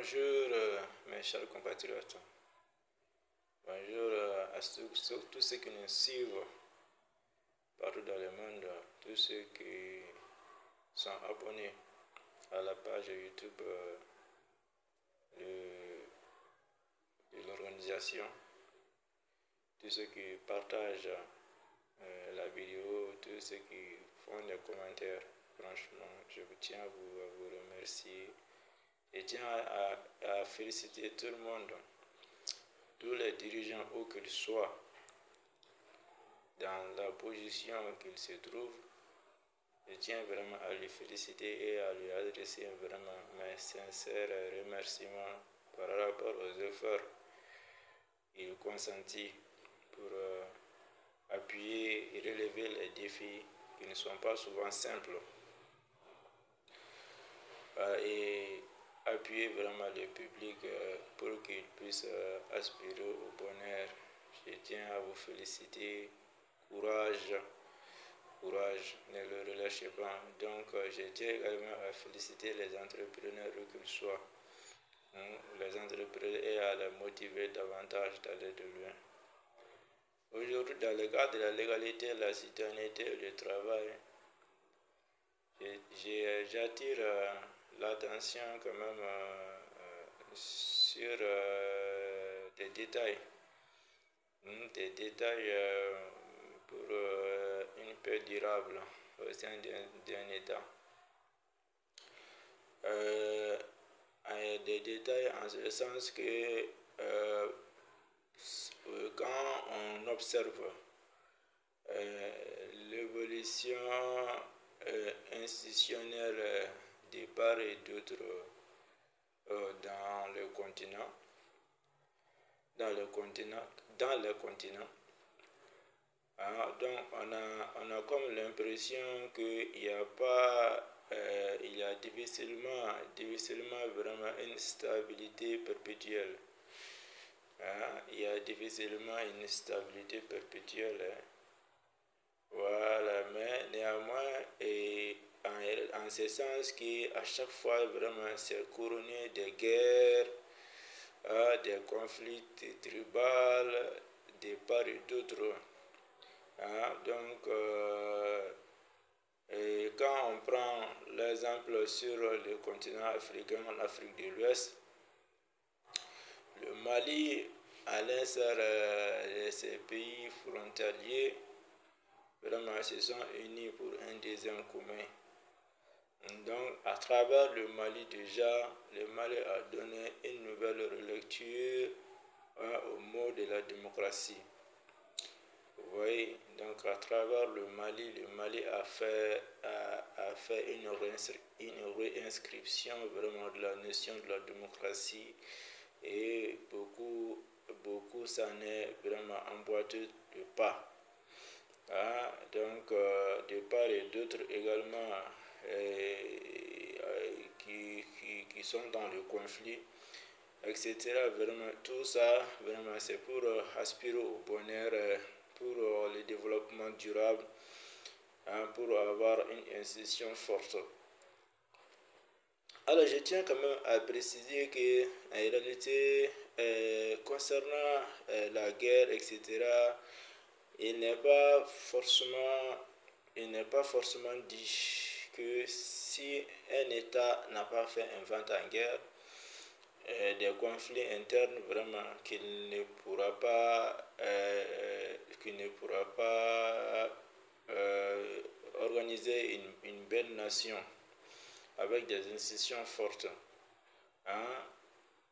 Bonjour mes chers compatriotes, bonjour tous ceux qui nous suivent partout dans le monde, tous ceux qui sont abonnés à la page YouTube de l'organisation, tous ceux qui partagent la vidéo, tous ceux qui font des commentaires. Franchement, je vous tiens à vous remercier. Je tiens à féliciter tout le monde, tous les dirigeants où qu'ils soient, dans la position qu'ils se trouvent. Je tiens vraiment à les féliciter et à lui adresser vraiment mes sincères remerciements par rapport aux efforts qu'ils consentis pour appuyer et relever les défis qui ne sont pas souvent simples. Et appuyer vraiment le public pour qu'il puisse aspirer au bonheur. Je tiens à vous féliciter. Courage, courage, ne le relâchez pas. Donc, je tiens également à féliciter les entrepreneurs, où qu'ils soient. Les entrepreneurs et à les motiver davantage d'aller de loin. Aujourd'hui, dans le cadre de la légalité, la citoyenneté et le travail, j'attire l'attention quand même sur des détails. Des détails pour une paix durable au sein d'un État. Des détails en ce sens que quand on observe l'évolution institutionnelle de part et d'autre dans le continent, donc on a comme l'impression qu'il n'y a pas il y a difficilement vraiment une stabilité perpétuelle. Il y a difficilement une stabilité perpétuelle. Voilà, mais néanmoins, et en ce sens qu'à chaque fois, vraiment, c'est couronné de guerres, des conflits tribaux, de part et d'autre. Donc, et quand on prend l'exemple sur le continent africain, l'Afrique de l'Ouest, le Mali, à l'instar de ces pays frontaliers, vraiment se sont unis pour un désir commun. Donc, à travers le Mali déjà, le Mali a donné une nouvelle relecture au mot de la démocratie. Vous voyez, donc à travers le Mali a fait une réinscription vraiment de la notion de la démocratie, et beaucoup s'en est vraiment emboîté de pas. Donc de part et d'autre également qui sont dans le conflit, etc. Vraiment, tout ça, vraiment, c'est pour aspirer au bonheur, pour le développement durable, pour avoir une institution forte. Alors, je tiens quand même à préciser que, en réalité, concernant la guerre, etc., il n'est pas forcément dit que si un État n'a pas fait un vent en guerre, des conflits internes, vraiment qu'il ne pourra pas organiser une belle nation avec des institutions fortes.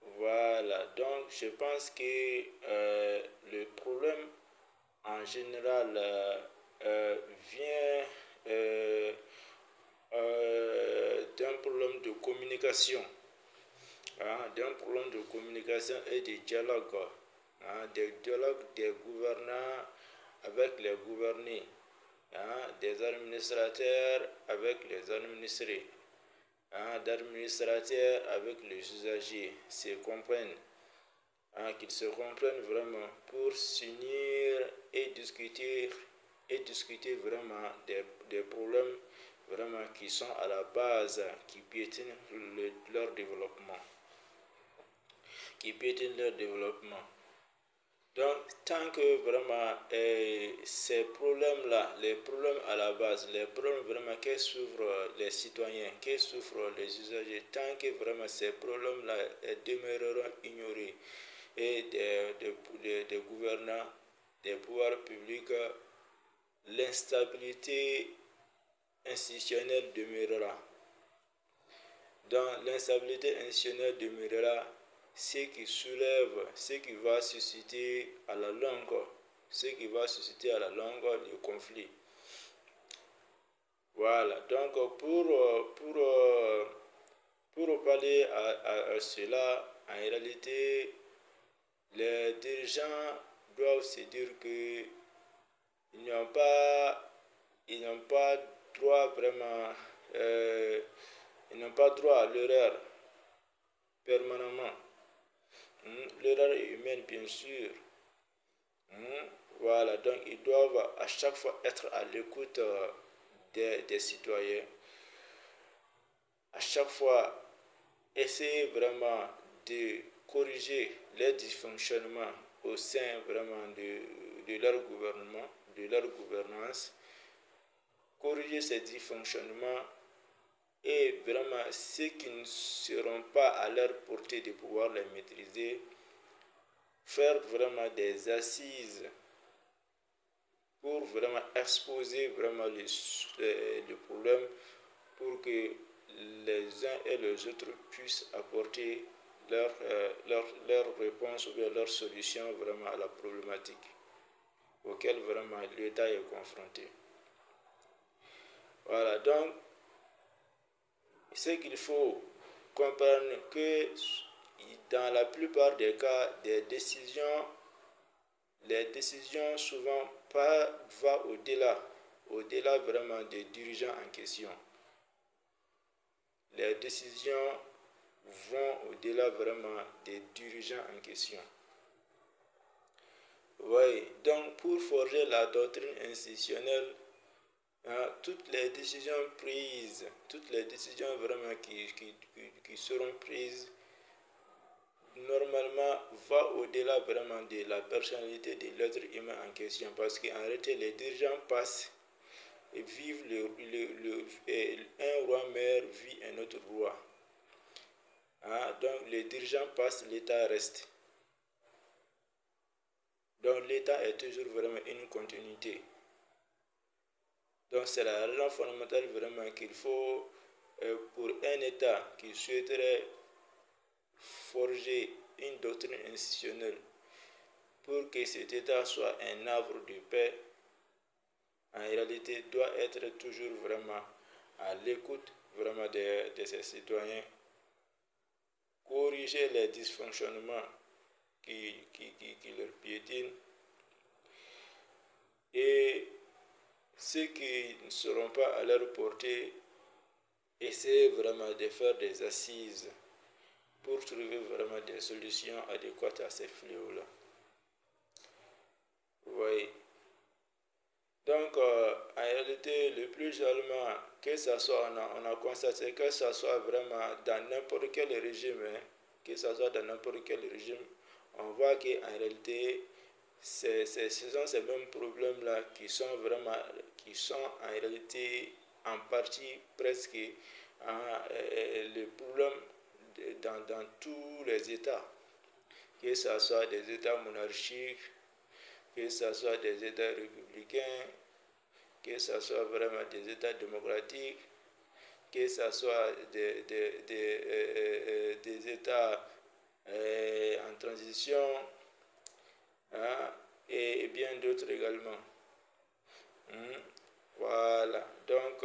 Voilà, donc je pense que le problème en général vient d'un problème de communication. D'un problème de communication et de dialogue, des dialogues des gouvernants avec les gouvernés, des administrateurs avec les administrés, d'administrateurs avec les usagers, qu'ils se comprennent vraiment pour s'unir et discuter vraiment des problèmes vraiment qui sont à la base, qui piétinent leur développement. qui piétinent leur développement. Donc, tant que vraiment ces problèmes-là, les problèmes à la base, les problèmes vraiment que souffrent les citoyens, que souffrent les usagers, tant que vraiment ces problèmes-là demeureront ignorés et des gouvernants, des pouvoirs publics, l'instabilité institutionnelle demeurera. Donc, l'instabilité institutionnelle demeurera, ce qui soulève, ce qui va susciter à la longue, le conflit. Voilà, donc pour parler à cela, en réalité, les dirigeants doivent se dire que ils n'ont pas droit vraiment, ils n'ont pas droit à l'erreur permanemment. L'erreur est humaine, bien sûr. Voilà, donc ils doivent à chaque fois être à l'écoute des citoyens. À chaque fois, essayer vraiment de corriger les dysfonctionnements au sein vraiment de leur gouvernement, de leur gouvernance. Corriger ces dysfonctionnements et vraiment ceux qui ne seront pas à leur portée de pouvoir les maîtriser, faire vraiment des assises pour vraiment exposer vraiment le problème pour que les uns et les autres puissent apporter leur réponse ou bien leur solution vraiment à la problématique auquel vraiment l'État est confronté. Voilà, donc ce qu'il faut comprendre que dans la plupart des cas, les décisions souvent vont au-delà vraiment des dirigeants en question. Les décisions vont au-delà vraiment des dirigeants en question. Oui, donc pour forger la doctrine institutionnelle, toutes les décisions vraiment qui seront prises, normalement, va au-delà vraiment de la personnalité de l'être humain en question. Parce qu'en réalité, les dirigeants passent et vivent un roi meurt vit un autre roi. Donc les dirigeants passent, l'État reste. Donc l'État est toujours vraiment une continuité. Donc c'est la raison fondamentale vraiment qu'il faut, pour un État qui souhaiterait forger une doctrine institutionnelle pour que cet État soit un havre de paix, en réalité doit être toujours vraiment à l'écoute vraiment de ses citoyens, corriger les dysfonctionnements qui leur piétinent et ceux qui ne seront pas à leur portée, essayer vraiment de faire des assises pour trouver vraiment des solutions adéquates à ces fléaux-là. Vous voyez. Donc, en réalité, le plus généralement, que ça soit, on a constaté que ça soit vraiment dans n'importe quel régime, on voit qu'en réalité, ce sont ces mêmes problèmes-là qui sont en réalité en partie presque les problèmes dans tous les États, que ce soit des États monarchiques, que ce soit des États républicains, que ce soit vraiment des États démocratiques, que ce soit des États en transition, et bien d'autres également. Voilà, donc,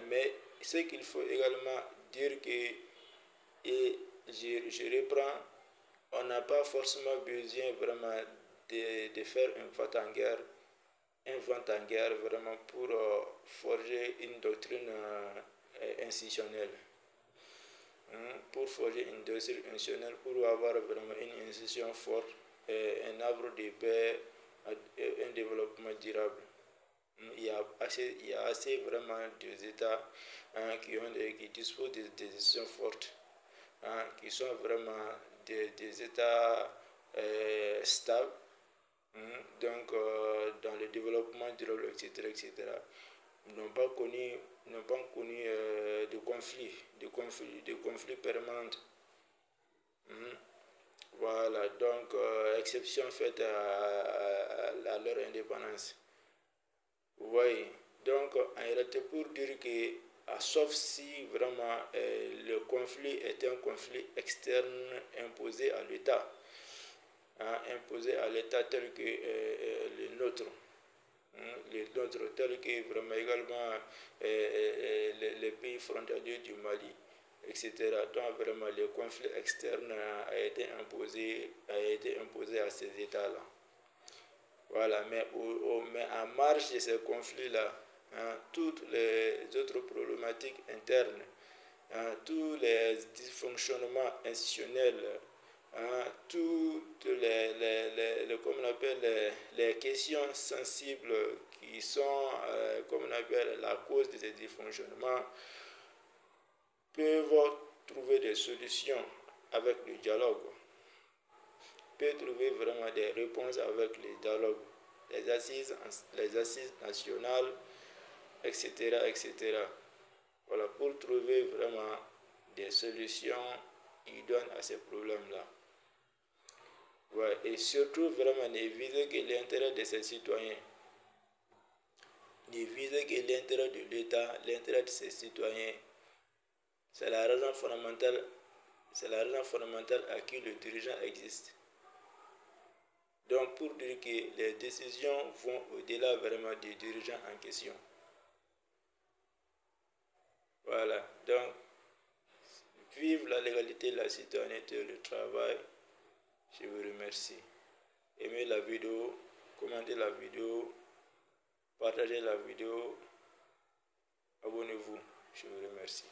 mais ce qu'il faut également dire que, et je reprends, on n'a pas forcément besoin vraiment de faire un vent en guerre vraiment pour forger une doctrine institutionnelle. Pour forger une doctrine institutionnelle, pour avoir vraiment une institution forte, un arbre de paix, un développement durable. Il y a assez vraiment des États qui disposent de décisions fortes, qui qui sont vraiment des États stables, donc dans le développement durable, etc., n'ont pas connu de conflits permanents. Voilà, donc exception faite à leur indépendance. Oui, donc en réalité, pour dire que, sauf si vraiment le conflit est un conflit externe imposé à l'État, imposé à l'État tel que le nôtre, tel que vraiment également les pays frontaliers du Mali, etc. Donc vraiment le conflit externe a été imposé à ces États-là. Voilà, mais en marge de ces conflits-là, toutes les autres problématiques internes, tous les dysfonctionnements institutionnels, toutes comme on appelle, les questions sensibles qui sont, comme on appelle, la cause de ces dysfonctionnements, peuvent trouver des solutions avec le dialogue, peuvent trouver vraiment des réponses avec le dialogue, les assises nationales, etc., etc. Voilà, pour trouver vraiment des solutions idoines à ces problèmes-là. Ouais, et surtout, vraiment, ne viser que l'intérêt de ses citoyens. Ne viser que l'intérêt de l'État, l'intérêt de ses citoyens. C'est la raison fondamentale à qui le dirigeant existe. Donc, pour dire que les décisions vont au-delà vraiment du dirigeant en question. Voilà, donc, vive la légalité, la citoyenneté, le travail. Je vous remercie. Aimez la vidéo, commentez la vidéo, partagez la vidéo, abonnez-vous. Je vous remercie.